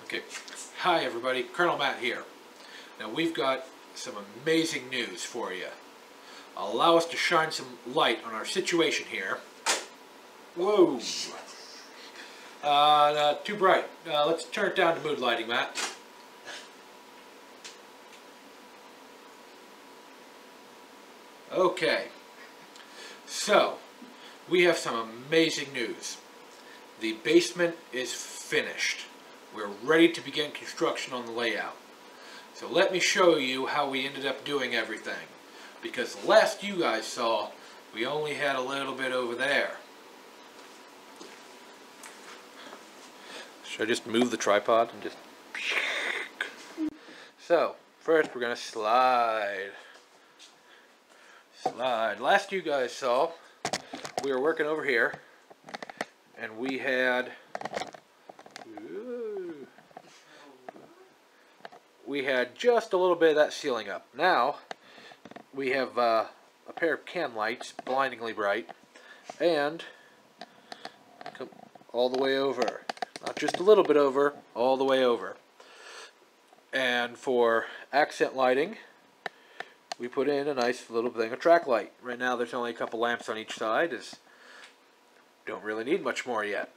Okay, hi everybody, Colonel Matt here. Now we've got some amazing news for you. Allow us to shine some light on our situation here. Whoa! Not too bright. Let's turn it down to mood lighting, Matt. Okay, so we have some amazing news. The basement is finished. We're ready to begin construction on the layout. So let me show you how we ended up doing everything. Because the last you guys saw, we only had a little bit over there. Should I just move the tripod and just... So, first we're going to slide. Last you guys saw, we were working over here, and we had just a little bit of that ceiling up. Now we have a pair of can lights, blindingly bright, and come all the way over. Not just a little bit over, all the way over. And for accent lighting, we put in a nice little thing of track light. Right now there's only a couple lamps on each side. Don't really need much more yet.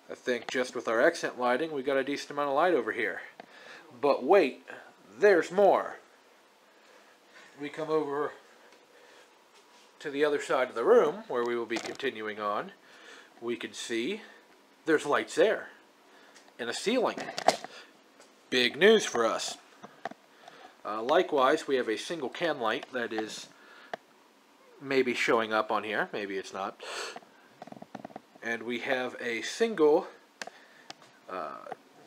I think just with our accent lighting we got a decent amount of light over here. But wait, there's more. We come over to the other side of the room where we will be continuing on. We can see there's lights there and a ceiling. Big news for us. Likewise, we have a single can light that is maybe showing up on here, maybe it's not. And we have a single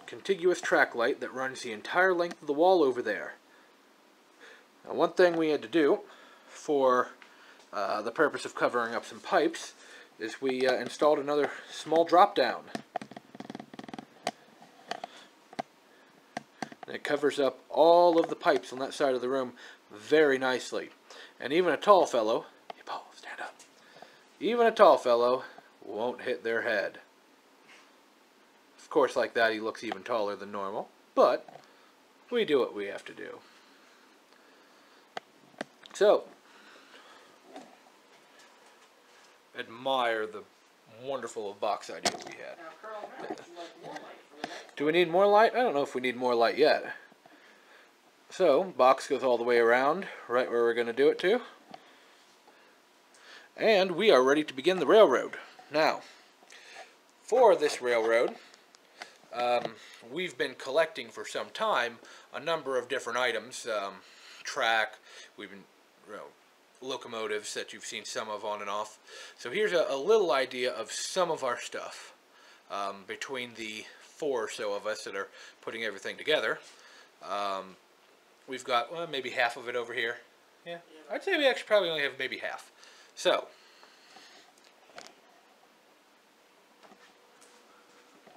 contiguous track light that runs the entire length of the wall over there. Now, one thing we had to do for the purpose of covering up some pipes is we installed another small drop down. And it covers up all of the pipes on that side of the room very nicely. And even a tall fellow, hey Paul, stand up. Even a tall fellow won't hit their head. Of course, like that, he looks even taller than normal, but we do what we have to do. So, admire the wonderful box idea we had. Do we need more light? I don't know if we need more light yet. So, box goes all the way around, right where we're going to do it to. And we are ready to begin the railroad. Now, for this railroad, we've been collecting for some time a number of different items. Track, locomotives that you've seen some of on and off. So here's a little idea of some of our stuff between the 4 or so of us that are putting everything together. We've got maybe half of it over here. Yeah, I'd say we actually probably only have maybe half. So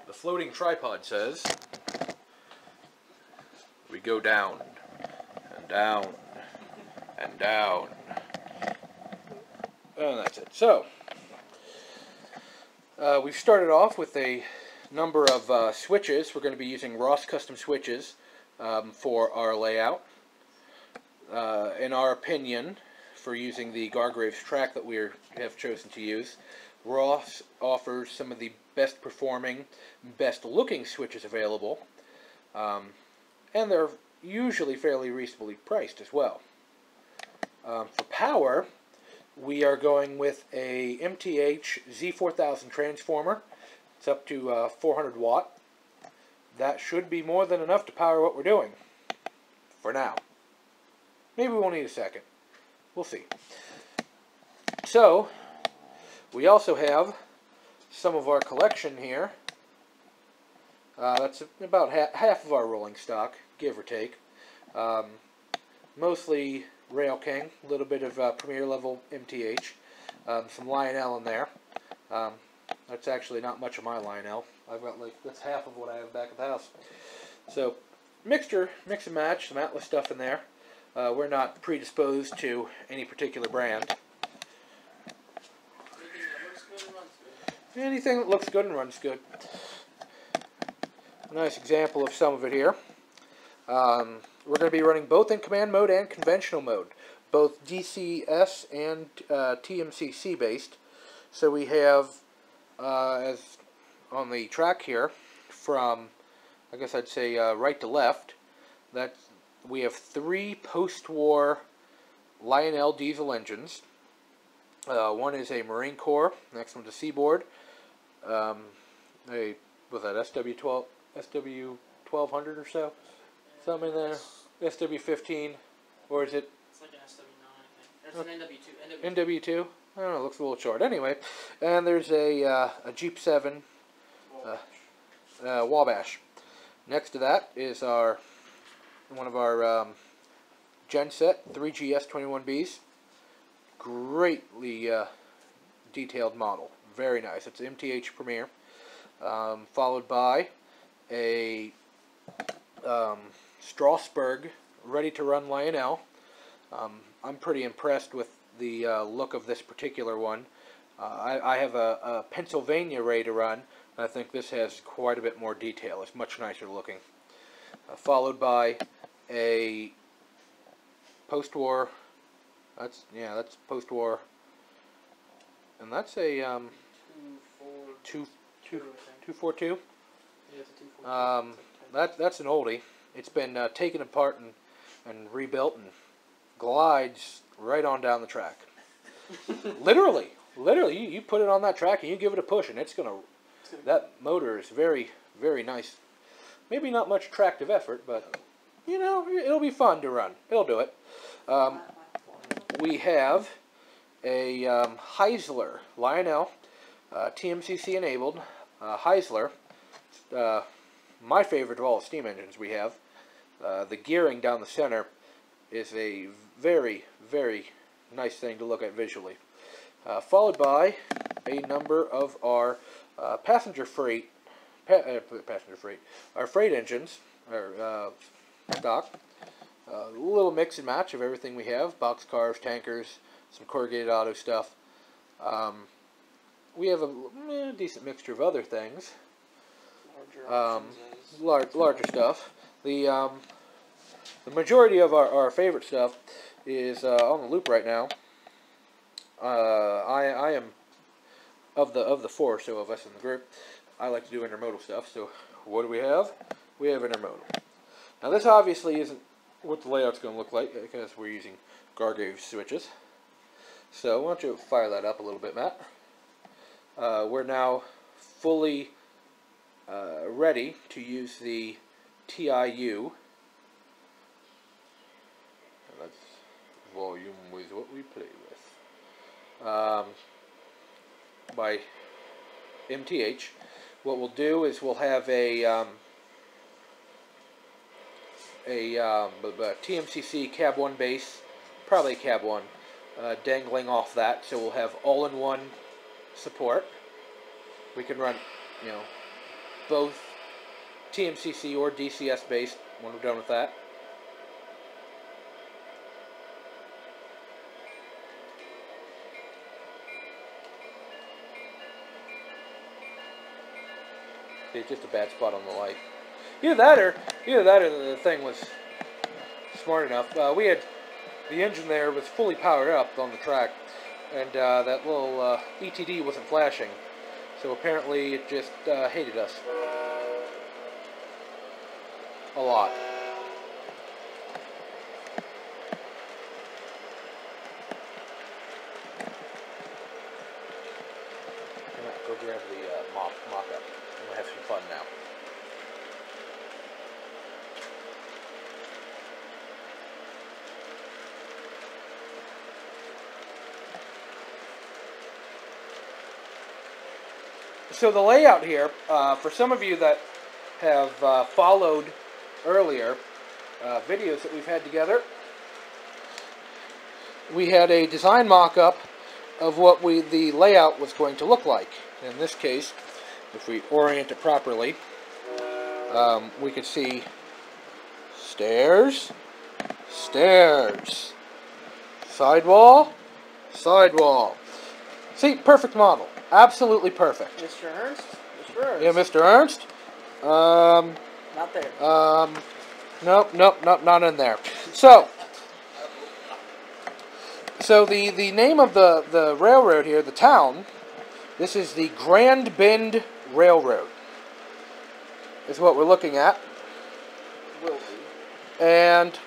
the floating tripod says we go down and down and down. And that's it. So we've started off with a number of switches. We're going to be using Ross custom switches for our layout. In our opinion, for using the Gargraves track that we have chosen to use, Ross offers some of the best performing, best looking switches available, and they're usually fairly reasonably priced as well. For power, we are going with a MTH Z4000 transformer. It's up to 400 watt. That should be more than enough to power what we're doing, for now. Maybe we'll need a second. We'll see. So, we also have some of our collection here. That's about half of our rolling stock, give or take. Mostly Railking, a little bit of Premier level MTH, some Lionel in there. That's actually not much of my Lionel. I've got that's half of what I have back at the house. So, mix and match, some Atlas stuff in there. We're not predisposed to any particular brand. Anything that looks good and runs good. nice example of some of it here. We're going to be running both in command mode and conventional mode, both DCS and TMCC based. So we have, as on the track here, from, I guess I'd say right to left, that we have 3 post-war Lionel diesel engines. One is a Marine Corps, next one's a Seaboard. Was that SW1200 or so? Something in there. SW15, or is it? It's like an SW9, I think. There's an NW2. I don't know, it looks a little short. Anyway, and there's a Jeep 7 Wabash. Next to that is one of our Genset 3GS21Bs. Greatly detailed model. Very nice. It's MTH Premier. Followed by a Strasbourg ready-to-run Lionel. I'm pretty impressed with the look of this particular one. I have a Pennsylvania ready to run. I think this has quite a bit more detail. It's much nicer looking. Followed by a post-war. That's post-war, and that's a 242. Yeah, it's a 242. That's an oldie. It's been taken apart and rebuilt and glides right on down the track. Literally, you put it on that track and you give it a push, and that motor is very, very nice. Maybe not much tractive effort, but you know, it'll be fun to run. It'll do it. We have a Heisler Lionel, TMCC enabled Heisler. My favorite of all the steam engines we have. The gearing down the center is a very, very nice thing to look at visually. Followed by a number of our our freight engines, our stock. A little mix and match of everything we have: boxcars, tankers, some corrugated auto stuff. We have a decent mixture of other things. Larger stuff. The majority of our favorite stuff is on the loop right now. I am of the 4 or so of us in the group. I like to do intermodal stuff. So what do we have? We have intermodal. Now this obviously isn't what the layout's going to look like because we're using Gargave switches. So why don't you fire that up a little bit, Matt? We're now fully ready to use the TIU. And that's volume with what we play with. By MTH. What we'll do is we'll have a TMCC cab 1 base, probably a cab 1, dangling off that, so we'll have all-in-one support. We can run, you know, both TMCC or DCS based when we're done with that. It's just a bad spot on the light. Either that or the thing was smart enough. We had the engine there was fully powered up on the track, and that little ETD wasn't flashing. So apparently it just hated us a lot. Go grab the mock-up. I'm gonna have some fun now. So the layout here, for some of you that have followed earlier videos that we've had together, we had a design mock-up of what the layout was going to look like. In this case, if we orient it properly, we could see stairs, stairs, sidewall, sidewall. See, perfect model. Absolutely perfect. Mr. Ernst? Mr. Ernst. Yeah, Mr. Ernst. Not there. Nope, not in there. So the name of the railroad here, the town, this is the Grand Bend Railroad, is what we're looking at. Will be. And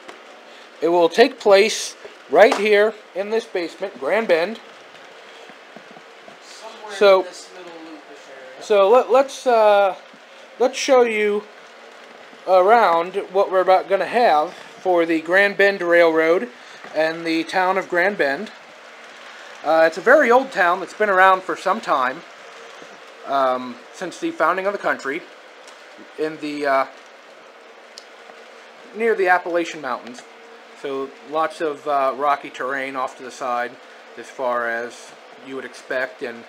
it will take place right here in this basement, Grand Bend. Somewhere in this little loopish area. So let's show you around what we're going to have for the Grand Bend Railroad and the town of Grand Bend. It's a very old town that's been around for some time, since the founding of the country, in the near the Appalachian Mountains. So lots of rocky terrain off to the side, as far as you would expect in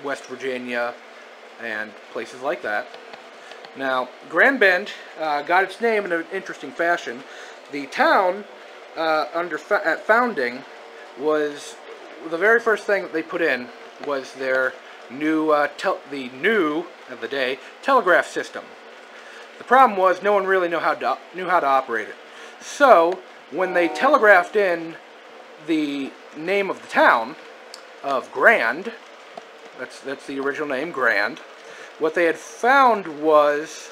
West Virginia and places like that. Now, Grand Bend got its name in an interesting fashion. The town, at founding, was the very first thing that they put in was their new, the new of the day telegraph system. The problem was no one really knew how to operate it. So when they telegraphed in the name of the town of Grand, that's the original name, Grand. What they had found was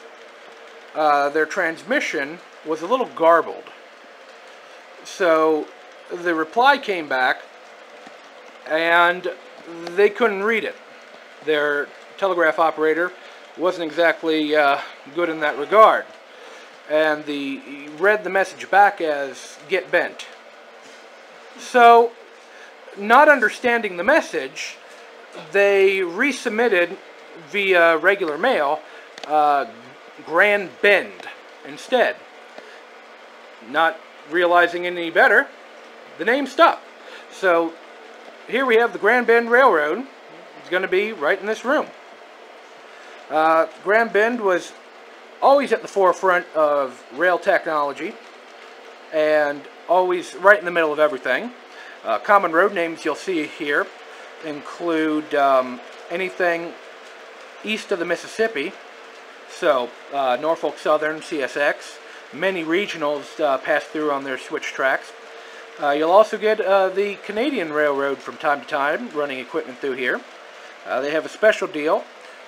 their transmission was a little garbled. So the reply came back, and they couldn't read it. Their telegraph operator wasn't exactly good in that regard. And he read the message back as, "Get bent." So, not understanding the message, they resubmitted via regular mail Grand Bend instead. Not realizing any better, the name stuck. So here we have the Grand Bend Railroad. It's going to be right in this room. Grand Bend was always at the forefront of rail technology and always right in the middle of everything. Common road names you'll see here include anything east of the Mississippi, so Norfolk Southern, CSX. Many regionals pass through on their switch tracks. You'll also get the Canadian Railroad from time to time running equipment through here. They have a special deal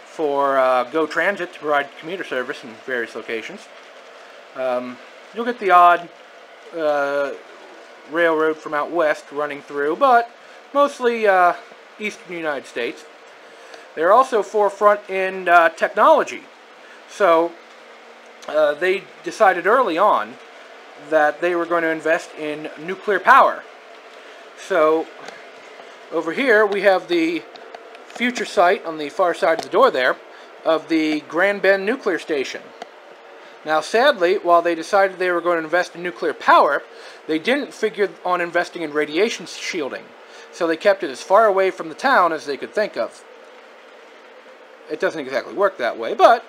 for GO Transit to provide commuter service in various locations. You'll get the odd railroad from out west running through, but mostly eastern United States. They're also forefront in technology. So they decided early on that they were going to invest in nuclear power. So over here we have the future site on the far side of the door there of the Grand Bend nuclear station. Now sadly, while they decided they were going to invest in nuclear power, they didn't figure on investing in radiation shielding. So they kept it as far away from the town as they could think of. It doesn't exactly work that way, but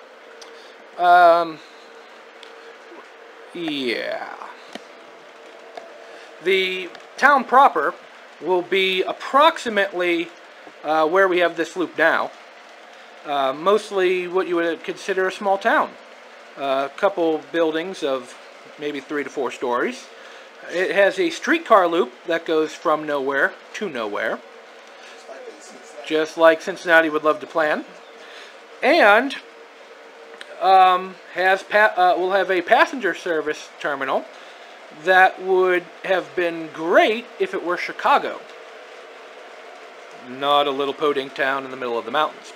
yeah. The town proper will be approximately where we have this loop now. Mostly what you would consider a small town. A couple buildings of maybe 3 to 4 stories. It has a streetcar loop that goes from nowhere to nowhere. Just like Cincinnati would love to plan. And will have a passenger service terminal that would have been great if it were Chicago. Not a little podunk town in the middle of the mountains.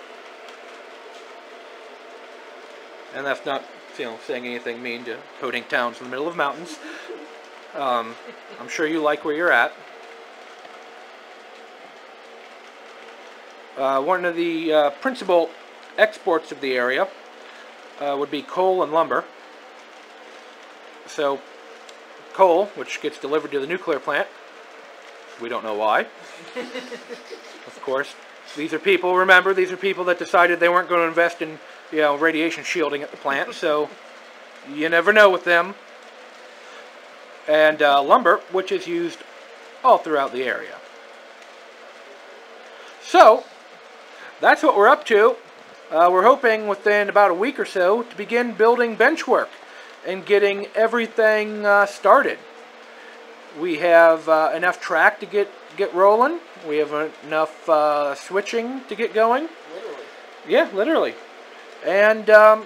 And that's not, saying anything mean to podunk towns in the middle of mountains. I'm sure you like where you're at. One of the principal exports of the area would be coal and lumber. So, coal, which gets delivered to the nuclear plant. We don't know why. Of course, these are people, remember, these are people that decided they weren't going to invest in, radiation shielding at the plant, so you never know with them. And lumber, which is used all throughout the area. So, that's what we're up to We're hoping within about a week or so to begin building benchwork and getting everything started. We have enough track to get rolling. We have enough switching to get going. Literally. Yeah, literally. And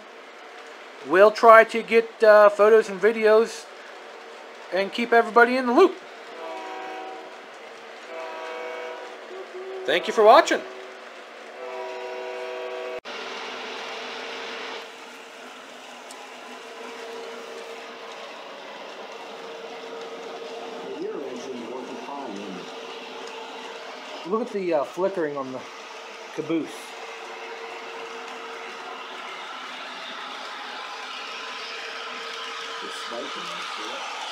we'll try to get photos and videos and keep everybody in the loop. Thank you for watching. Look at the flickering on the caboose. It's spiking,